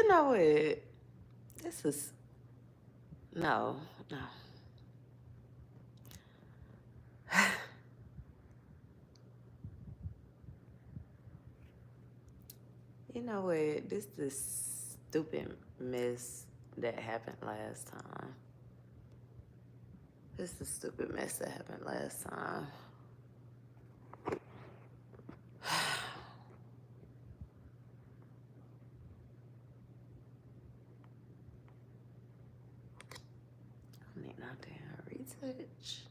You know what? This is no, no. You know what? This stupid mess that happened last time. This is the stupid mess that happened last time. I need not damn retouch.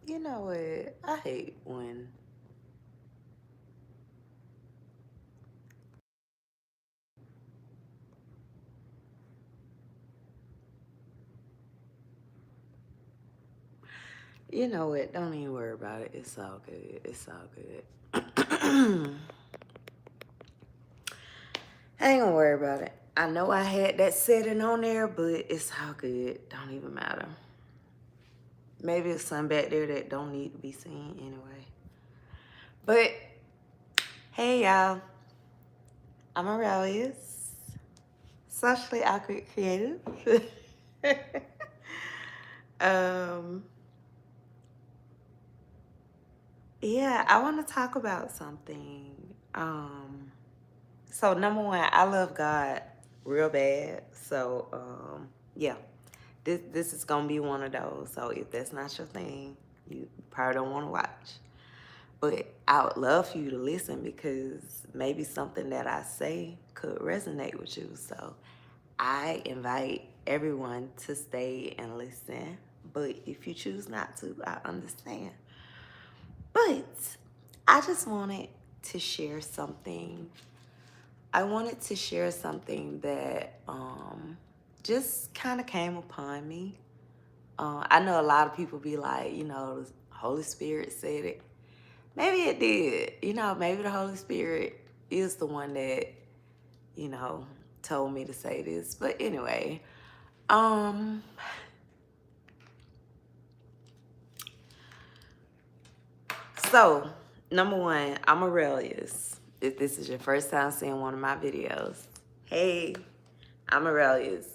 You know what? I hate when you know what? Don't even worry about it. It's all good. It's all good. I ain't gonna worry about it. I know I had that setting on there, but it's all good. Don't even matter. Maybe it's some back there that don't need to be seen anyway. But hey y'all, I'm Arailyus, socially awkward creative. um, yeah, I want to talk about something. So number one, I love God real bad. So yeah, this is gonna be one of those. So if that's not your thing, you probably don't want to watch. But I would love for you to listen because maybe something that I say could resonate with you. So I invite everyone to stay and listen. But if you choose not to, I understand. But I just wanted to share something. I wanted to share something that just kind of came upon me. I know a lot of people be like, the Holy Spirit said it. Maybe it did. Maybe the Holy Spirit is the one that, told me to say this. But anyway, so number one, I'm Arailyus. If this is your first time seeing one of my videos, hey, I'm Arailyus.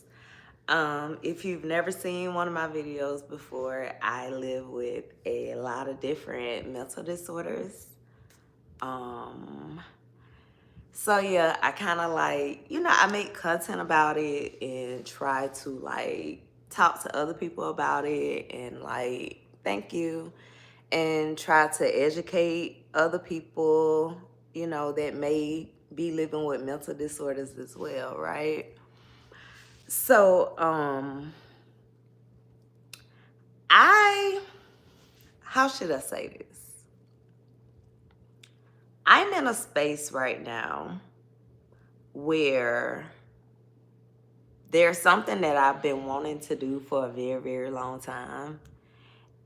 If you've never seen one of my videos before, I live with a lot of different mental disorders. So yeah, I kind of like, I make content about it and try to like talk to other people about it and like, thank you, and try to educate other people, that may be living with mental disorders as well, right? So, how should I say this? I'm in a space right now where there's something that I've been wanting to do for a very, very long time.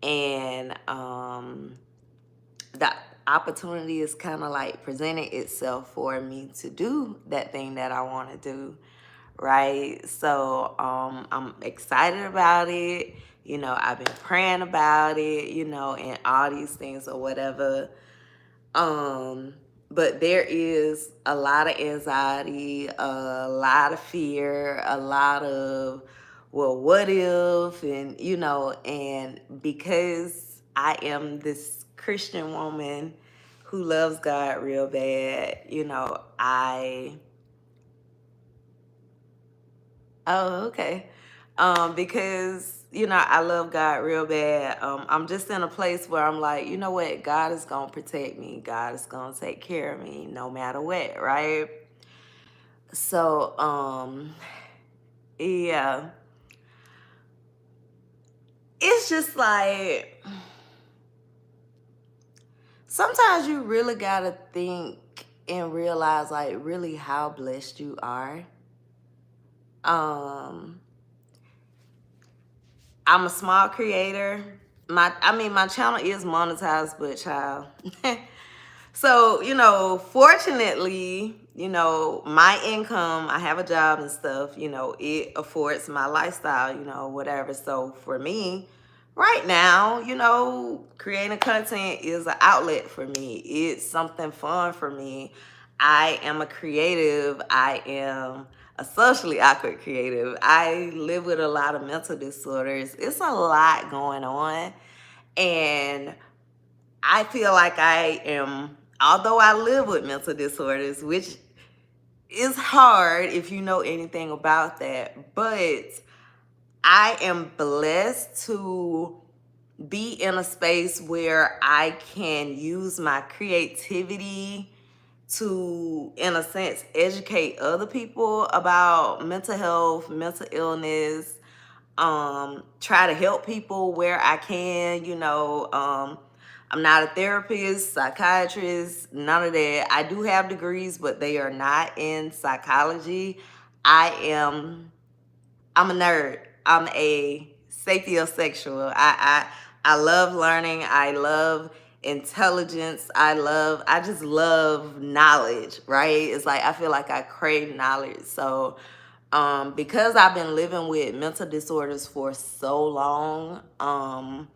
And the opportunity is kind of like presenting itself for me to do that thing that I want to do, right? So I'm excited about it. I've been praying about it, and all these things or whatever. But there is a lot of anxiety, a lot of fear, a lot of, well, what if? And because I am this Christian woman who loves God real bad, oh, okay. Because I love God real bad. I'm just in a place where I'm like, you know what? God is gonna protect me. God is gonna take care of me no matter what, right? So, yeah. It's just like sometimes you really gotta think and realize like really how blessed you are. Um, I'm a small creator. My channel is monetized, but child. So, fortunately, my income, I have a job and stuff, it affords my lifestyle, whatever. So for me, right now, creating content is an outlet for me. It's something fun for me. I am a creative. I am a socially awkward creative. I live with a lot of mental disorders. It's a lot going on. And I feel like I am, although I live with mental disorders, which is hard if you know anything about that, but I am blessed to be in a space where I can use my creativity to, in a sense, educate other people about mental health, mental illness, try to help people where I can, I'm not a therapist, psychiatrist, none of that. I do have degrees, but they are not in psychology. I am I'm a nerd. I'm a sapiosexual. I love learning. I love intelligence. I just love knowledge, right? It's like I feel like I crave knowledge. So because I've been living with mental disorders for so long, I've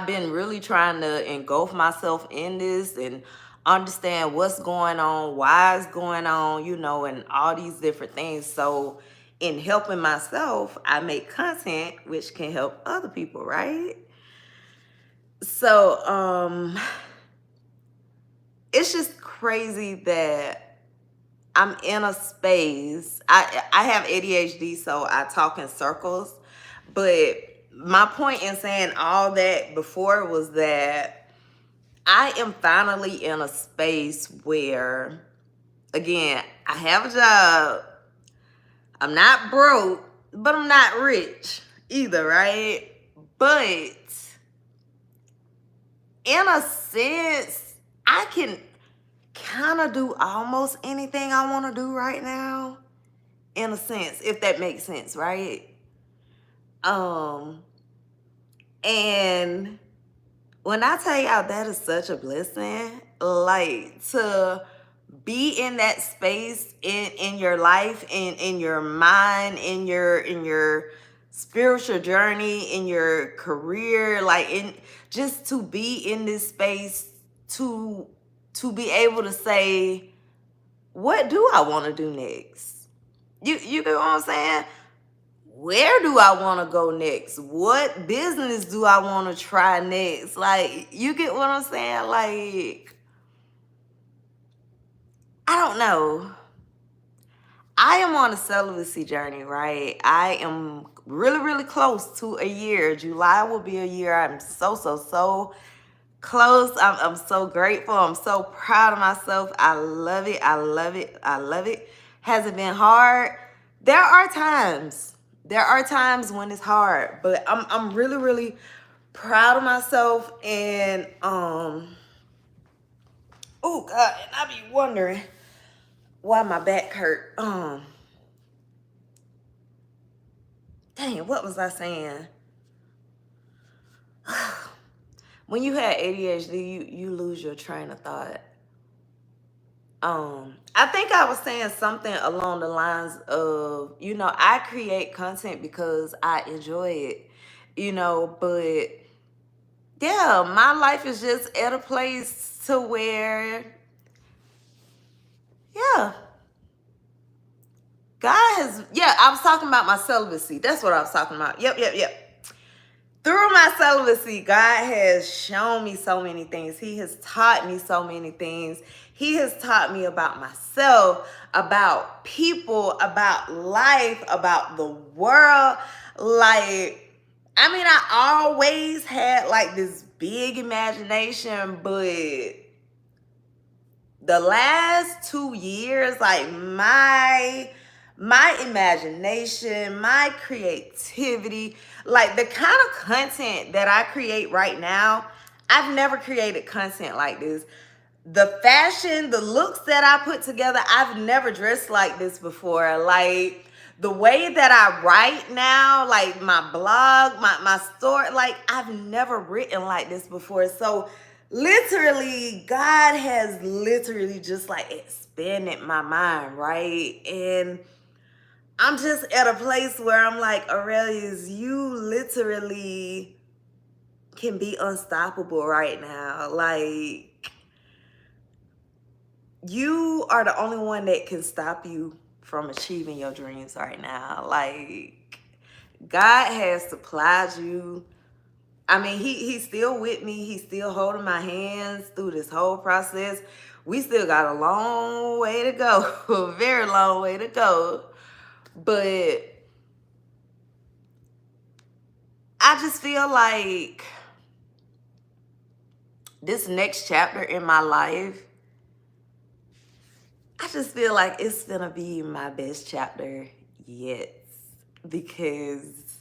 been really trying to engulf myself in this and understand what's going on, why it's going on, and all these different things. So, in helping myself, I make content which can help other people, right? So, it's just crazy that I'm in a space. I have ADHD, so I talk in circles. But my point in saying all that before was that I am finally in a space where, again, I have a job. I'm not broke, but I'm not rich either, right? But in a sense, I can kind of do almost anything I want to do right now, in a sense, if that makes sense, right? And when I tell y'all that is such a blessing, like to be in that space in your life, in your mind, in your spiritual journey, in your career, like in just to be in this space to be able to say, what do I want to do next? You get what I'm saying? Where do I want to go next? What business do I want to try next? Like, you get what I'm saying? Like, I don't know. I am on a celibacy journey, right? I am really, really close to a year. July will be a year. I'm so, so, so close. I'm so grateful. I'm so proud of myself. I love it. I love it. I love it. Has it been hard? There are times. There are times when it's hard, but I'm really, really proud of myself. And oh God, and I be wondering why my back hurt. Dang, what was I saying? When you had ADHD, you lose your train of thought. I think I was saying something along the lines of, I create content because I enjoy it, but yeah, my life is just at a place to where, yeah, God has, yeah, I was talking about my celibacy. That's what I was talking about. Yep. Through my celibacy, God has shown me so many things. He has taught me so many things. He has taught me about myself, about people, about life, about the world. Like, I always had like this big imagination, but the last 2 years, like my imagination, my creativity, like the kind of content that I create right now, I've never created content like this. The fashion, the looks that I put together, I've never dressed like this before. Like the way that I write now, like my blog, my story, like I've never written like this before. So literally, God has literally just like expanded my mind, right? And I'm just at a place where I'm like, Arailyus, you literally can be unstoppable right now. Like, you are the only one that can stop you from achieving your dreams right now. Like, God has supplied you. I mean, he's still with me. He's still holding my hands through this whole process. We still got a long way to go, a very long way to go. But I just feel like this next chapter in my life, I just feel like it's gonna be my best chapter yet. Because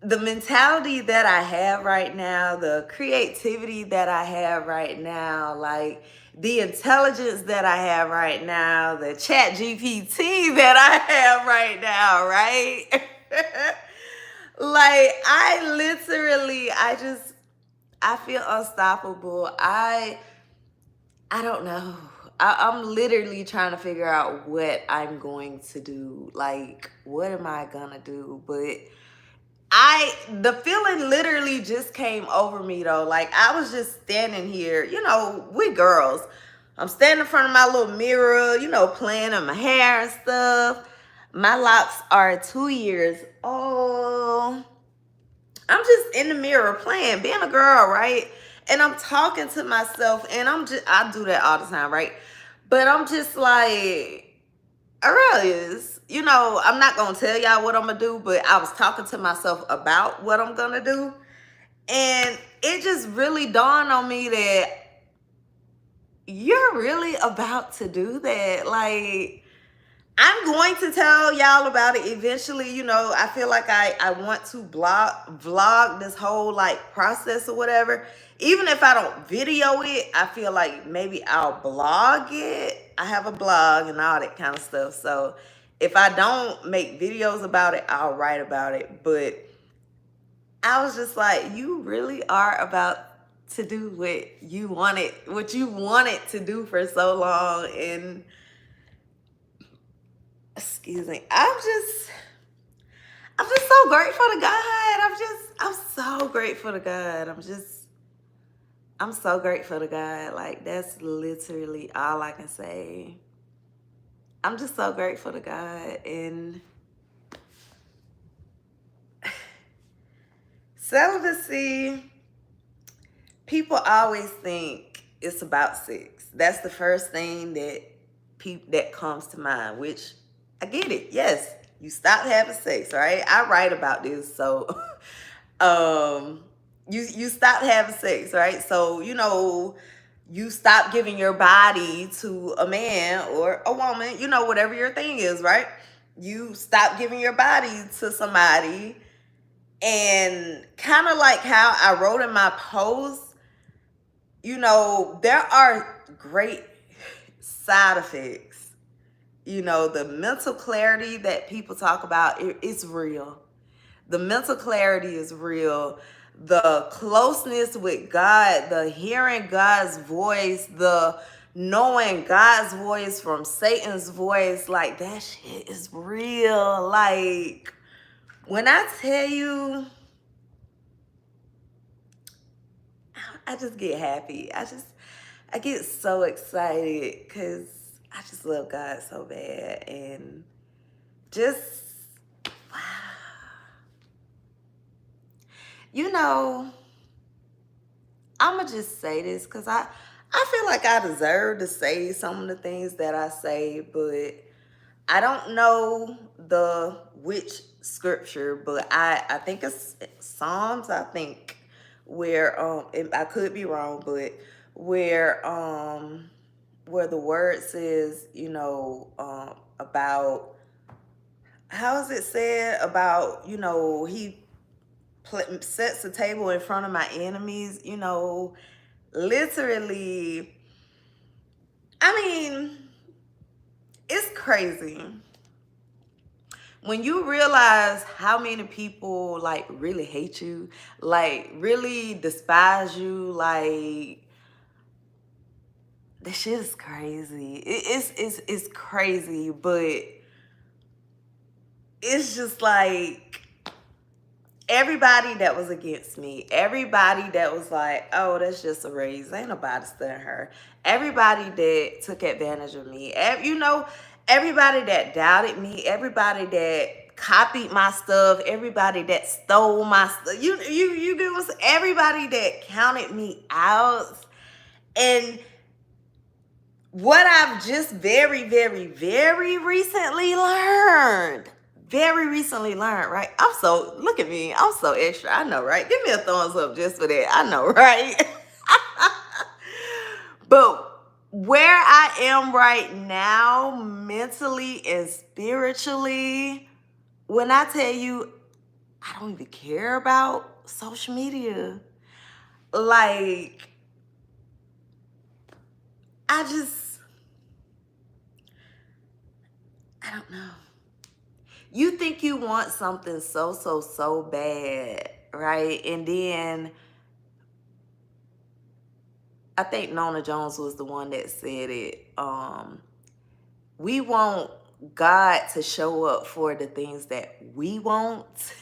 the mentality that I have right now, the creativity that I have right now, like the intelligence that I have right now, the chat GPT that I have right now, right? Like I literally, I feel unstoppable. I don't know. I'm literally trying to figure out what I'm going to do. Like, what am I gonna do? But the feeling literally just came over me though. Like I was just standing here, with girls. I'm standing in front of my little mirror, playing on my hair and stuff. My locks are 2 years old. I'm just in the mirror playing, being a girl, right? And I'm talking to myself, and I do that all the time, right? But I'm just like, Arailyus, I'm not going to tell y'all what I'm going to do, but I was talking to myself about what I'm going to do. And it just really dawned on me that you're really about to do that. Like, I'm going to tell y'all about it eventually. I feel like I want to vlog this whole like process or whatever. Even if I don't video it, I feel like maybe I'll blog it. I have a blog and all that kind of stuff. So if I don't make videos about it, I'll write about it. But I was just like, you really are about to do what you wanted to do for so long. And excuse me, I'm just so grateful to God. I'm so grateful to God. I'm so grateful to God. Like, that's literally all I can say. I'm just so grateful to God. And celibacy, people always think it's about sex. That's the first thing that comes to mind, which I get it. Yes, you stop having sex, right? I write about this, so you stop having sex, right? So you stop giving your body to a man or a woman, whatever your thing is, right? You stop giving your body to somebody. And kind of like how I wrote in my post, there are great side effects. The mental clarity that people talk about, it's real. The mental clarity is real. The closeness with God, the hearing God's voice, the knowing God's voice from Satan's voice, like that shit is real. Like, when I tell you, I just get happy. I get so excited because I just love God so bad. And just, wow. I'm going to just say this because I feel like I deserve to say some of the things that I say, but I don't know which scripture, but I think it's Psalms, I think, where I could be wrong, but where the word says, about, how is it said about, he sets the table in front of my enemies, literally. I mean, it's crazy when you realize how many people like really hate you, like really despise you. Like, this shit is crazy. It's crazy, but it's just like, everybody that was against me, everybody that was like, oh, that's just a raise, ain't nobody studying her, everybody that took advantage of me, everybody that doubted me, everybody that copied my stuff, everybody that stole my stuff, you get what I'm saying? Everybody that counted me out. And what I've just very, very, very recently learned, right? Look at me. I'm so extra. I know, right? Give me a thumbs up just for that. I know, right? But where I am right now, mentally and spiritually, when I tell you, I don't even care about social media. Like, I don't know. You think you want something so bad, right? And then I think Nona Jones was the one that said it. We want God to show up for the things that we want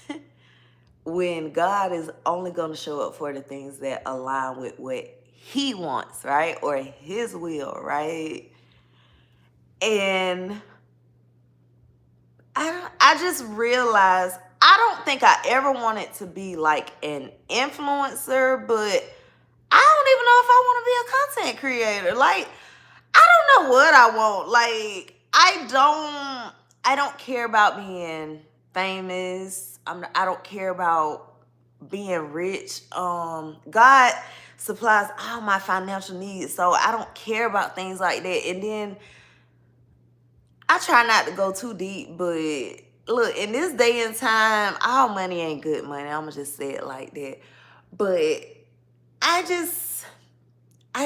when God is only going to show up for the things that align with what he wants, right? Or his will, right? And I just realized I don't think I ever wanted to be like an influencer, but I don't even know if I want to be a content creator. Like, I don't know what I want. Like, I don't care about being famous. I don't care about being rich. God supplies all my financial needs, so I don't care about things like that. And then I try not to go too deep, but look, in this day and time, all money ain't good money. I'm gonna just say it like that. But I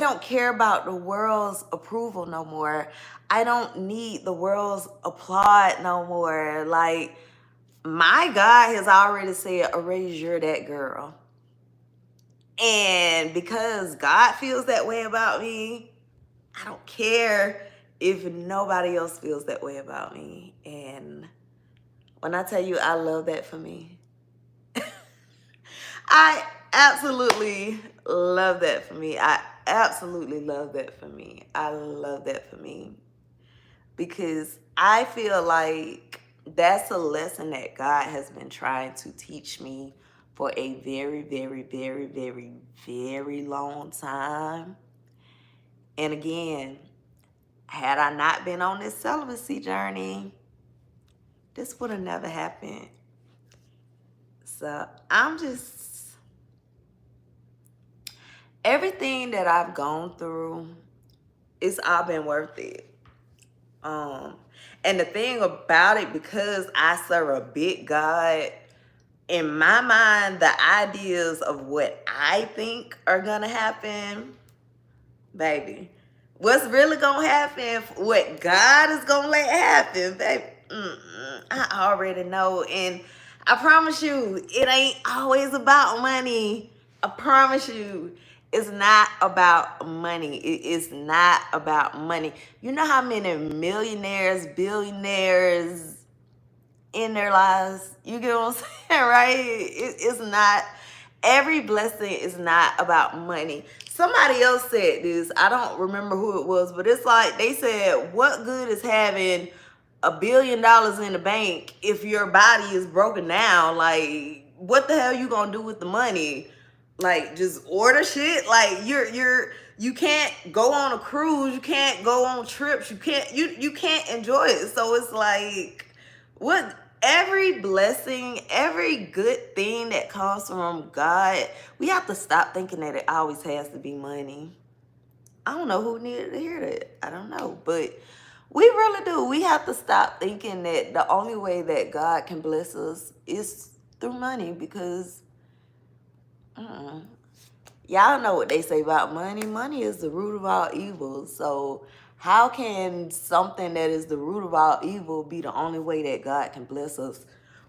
don't care about the world's approval no more. I don't need the world's applaud no more. Like, my God has already said, Arailyus, you're that girl. And because God feels that way about me, I don't care if nobody else feels that way about me. And when I tell you I love that for me, I absolutely love that for me. I absolutely love that for me. I love that for me. Because I feel like that's a lesson that God has been trying to teach me for a very, very, very, very, very long time. And again, had I not been on this celibacy journey, this would have never happened. So everything that I've gone through, it's all been worth it. And the thing about it, because I serve a big God, in my mind, the ideas of what I think are gonna happen, baby, what's really gonna happen, what God is gonna let happen, baby, I already know. And I promise you, it ain't always about money. I promise you, it's not about money. It is not about money. You know how many millionaires, billionaires in their lives? You get what I'm saying, right? It's not, every blessing is not about money. Somebody else said this. I don't remember who it was, but it's like they said, what good is having $1 billion in the bank if your body is broken down? Like, what the hell you gonna do with the money? Like, just order shit? Like, you can't go on a cruise, you can't go on trips, you can't enjoy it. So it's like, what, every blessing, every good thing that comes from God, we have to stop thinking that it always has to be money. I don't know who needed to hear that. I don't know, but we really do. We have to stop thinking that the only way that God can bless us is through money, because y'all know what they say about money. Money is the root of all evil. So how can something that is the root of all evil be the only way that God can bless us?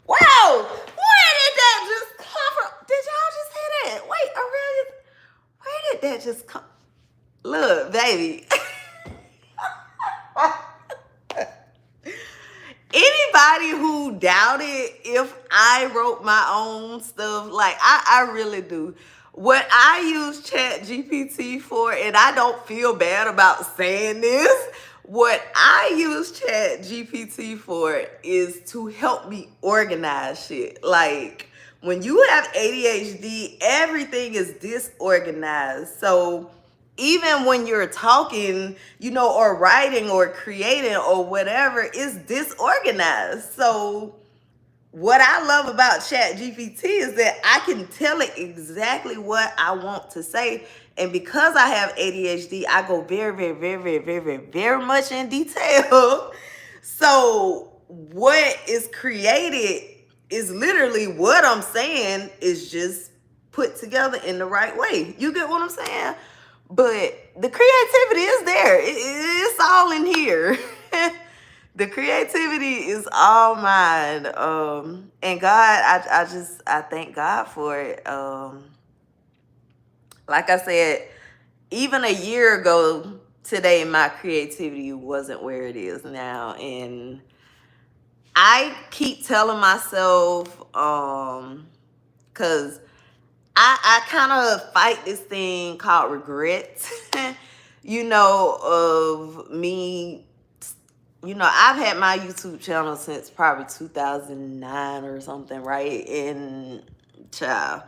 Wow! Where did that just come from? Did y'all just hear that? Wait, Arailyus, where did that just come? Look, baby. Anybody who doubt it if I wrote my own stuff. Like, I really do. What I use Chat GPT for, and I don't feel bad about saying this, what I use Chat GPT for is to help me organize shit. Like, when you have ADHD, everything is disorganized. So even when you're talking, or writing or creating or whatever, it's disorganized. So what I love about Chat GPT is that I can tell it exactly what I want to say. And because I have ADHD, I go very, very, very, very, very, very, very much in detail. So what is created is literally what I'm saying is just put together in the right way. You get what I'm saying? But the creativity is there. It's all in here. The creativity is all mine. And God, I thank God for it. Like I said, even a year ago today, my creativity wasn't where it is now. And I keep telling myself, because I kind of fight this thing called regret, of me. I've had my YouTube channel since probably 2009 or something, right? And child.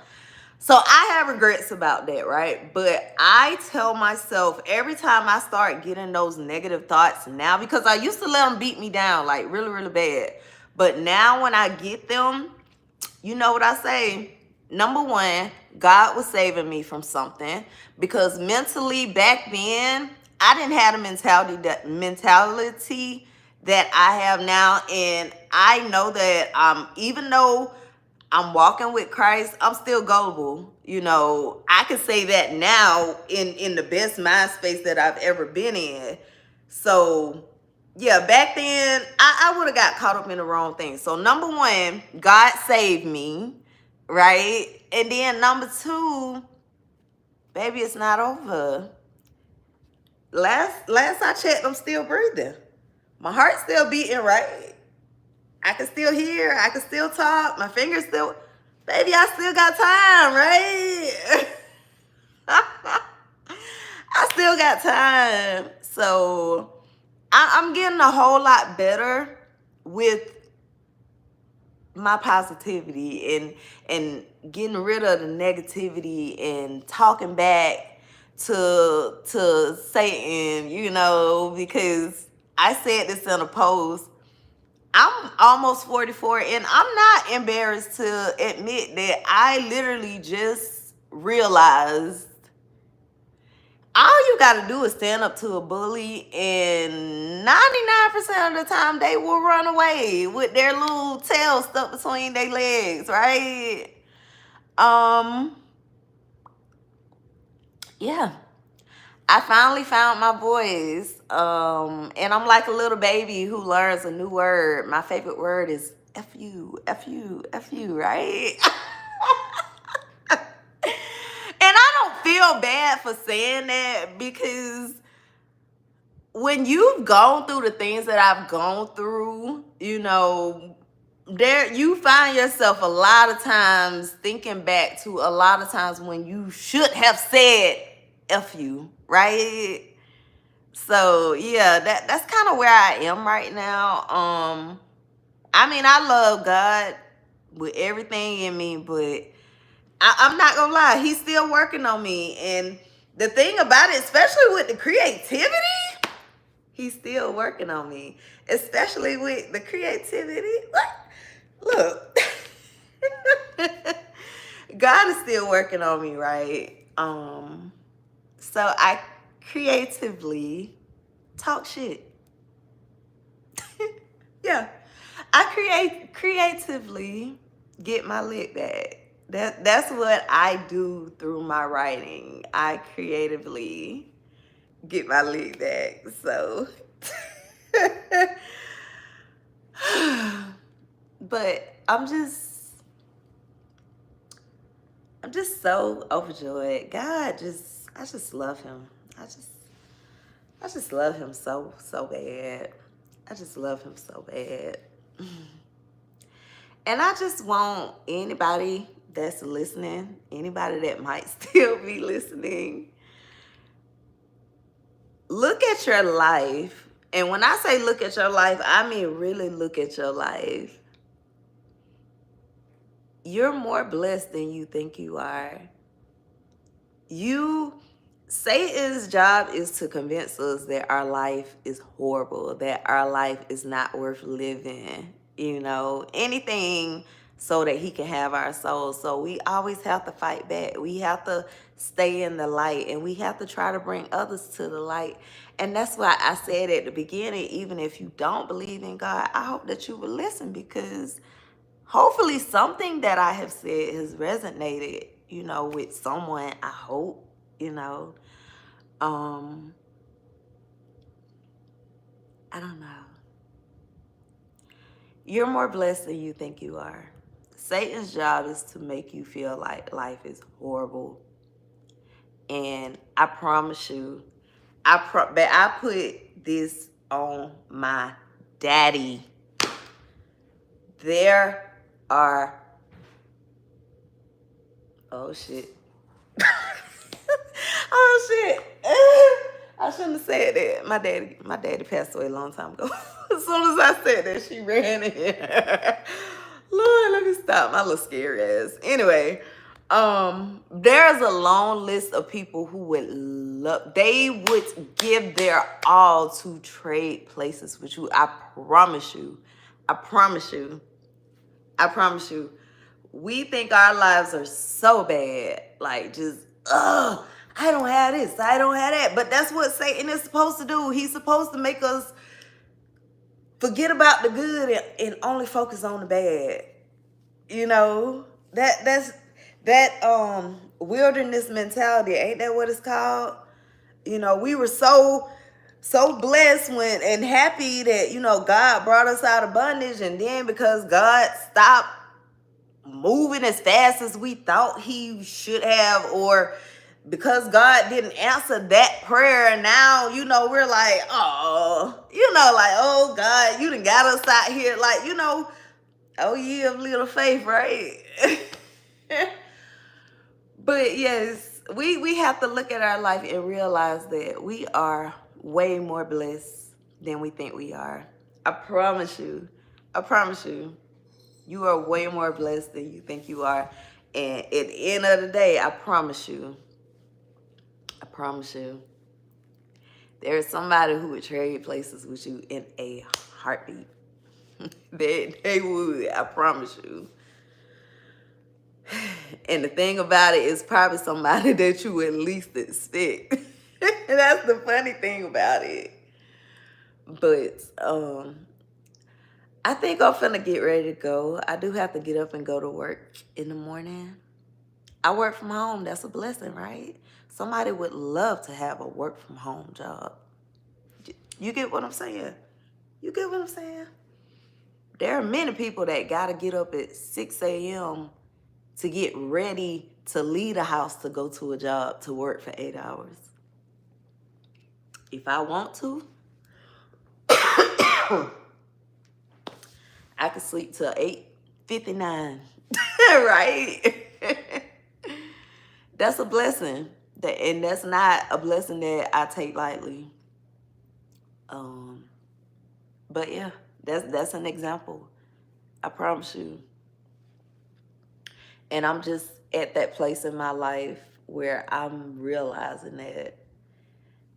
So I have regrets about that, right? But I tell myself every time I start getting those negative thoughts now, because I used to let them beat me down like really, really bad. But now when I get them, you know what I say? Number one, God was saving me from something, because mentally back then I didn't have the mentality that I have now. And I know that even though I'm walking with Christ, I'm still gullible. I can say that now in the best mind space that I've ever been in. So yeah, back then I would have got caught up in the wrong thing. So number one, God saved me, right? And then number two, baby, it's not over. Last I checked, I'm still breathing. My heart's still beating, right? I can still hear, I can still talk, my fingers still, baby, I still got time, right? I still got time. So I'm getting a whole lot better with my positivity and getting rid of the negativity and talking back to Satan, because I said this in a post. I'm almost 44 and I'm not embarrassed to admit that I literally just realized all you got to do is stand up to a bully, and 99% of the time they will run away with their little tail stuck between their legs, right? Yeah. I finally found my voice. And I'm like a little baby who learns a new word. My favorite word is F you, F you, F you, right? And I don't feel bad for saying that, because when you've gone through the things that I've gone through, there you find yourself a lot of times thinking back to a lot of times when you should have said F you, right? So yeah, that's kind of where I am right now. I mean, I love God with everything in me, but I'm not gonna lie, he's still working on me. And the thing about it, especially with the creativity, he's still working on me, especially with the creativity. Look, God is still working on me, right? So I creatively talk shit. Yeah, I creatively get my lick back. That's what I do through my writing. I creatively get my lick back. So, but I'm just so overjoyed. I just love him. I just love him so bad. I just love him so bad. And I just want anybody that's listening, anybody that might still be listening, look at your life. And when I say look at your life, I mean really look at your life. You're more blessed than you think you are. Satan's job is to convince us that our life is horrible, that our life is not worth living, anything so that he can have our souls. So we always have to fight back. We have to stay in the light, and we have to try to bring others to the light. And that's why I said at the beginning, even if you don't believe in God, I hope that you will listen, because hopefully something that I have said has resonated, with someone. I hope, I don't know. You're more blessed than you think you are. Satan's job is to make you feel like life is horrible. And I promise you, I put this on my daddy. There are, oh shit. Oh shit. I shouldn't have said that. My daddy passed away a long time ago. As soon as I said that, she ran in. Lord, let me stop. My little scary ass. Anyway, there's a long list of people who they would give their all to trade places with you. I promise you. I promise you. I promise you. We think our lives are so bad. Like, just, I don't have this, I don't have that. But that's what Satan is supposed to do. He's supposed to make us forget about the good and only focus on the bad. That wilderness mentality. Ain't that what it's called? We were so blessed and happy that God brought us out of bondage, and then because God stopped moving as fast as we thought he should have, or because God didn't answer that prayer, now we're like, oh God, you done got us out here, like, oh ye of little faith, right? But yes, we have to look at our life and realize that we are way more blessed than we think we are. I promise you. You are way more blessed than you think you are. And at the end of the day, I promise you, there is somebody who would trade places with you in a heartbeat. They would, I promise you. And the thing about it is probably somebody that you at least expect. That's the funny thing about it. But I think I'm finna get ready to go. I do have to get up and go to work in the morning. I work from home. That's a blessing, right? Somebody would love to have a work from home job. You get what I'm saying? There are many people that gotta get up at 6 a.m. to get ready to leave the house to go to a job to work for 8 hours. If I want to, I could sleep till 8:59, right? That's a blessing, and that's not a blessing that I take lightly. But yeah, that's an example. I promise you. And I'm just at that place in my life where I'm realizing that.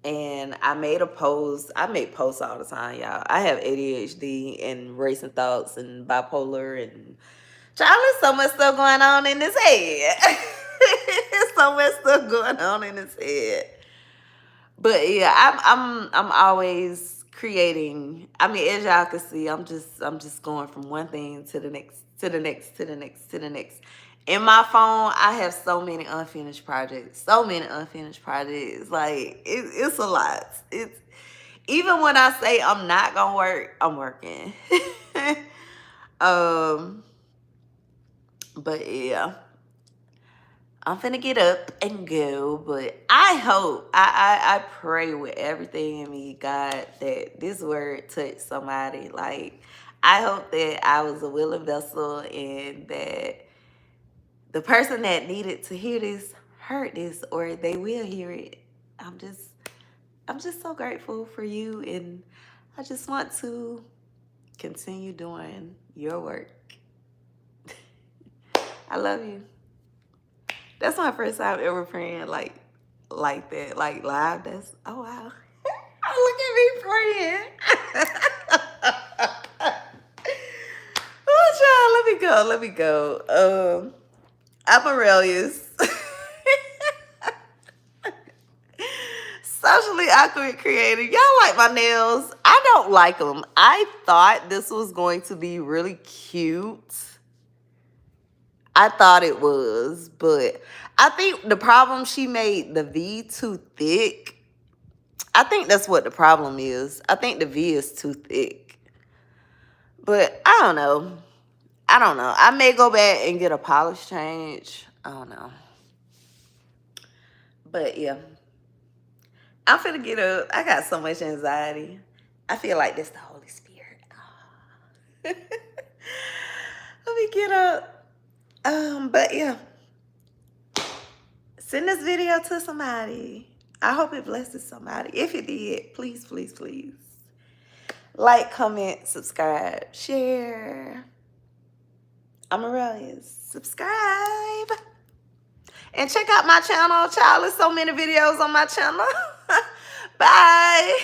And I made a post. I make posts all the time, y'all. I have ADHD and racing thoughts and bipolar, and Charlie, so much stuff going on in his head. So much stuff going on in his head. But yeah, I'm always creating. I mean, as y'all can see, I'm just going from one thing to the next, to the next, to the next, to the next. In my phone, I have so many unfinished projects. Like, it's a lot. It's, even when I say I'm not gonna work, I'm working. But yeah, I'm finna get up and go. But I hope, I pray with everything in me, God, that this word touched somebody. Like, I hope that I was a willing vessel and that the person that needed to hear this heard this, or they will hear it. I'm just I'm just so grateful for you, and I just want to continue doing your work. I love you. That's my first time ever praying like that, like live. That's oh wow. Oh, look at me praying. Oh, child, let me go. Let me go. I'm Arailyus. Socially awkward creator. Y'all like my nails? I don't like them. I thought this was going to be really cute. I thought it was, but I think the problem, she made the V too thick. I think that's what the problem is. I think the V is too thick. But I don't know. I don't know. I may go back and get a polish change. I don't know. But yeah. I'm finna get up. I got so much anxiety. I feel like that's the Holy Spirit. Let me get up. But yeah. Send this video to somebody. I hope it blesses somebody. If it did, please, please, please. Like, comment, subscribe, share. I'm Arailyus. Subscribe. And check out my channel, child. There's so many videos on my channel. Bye.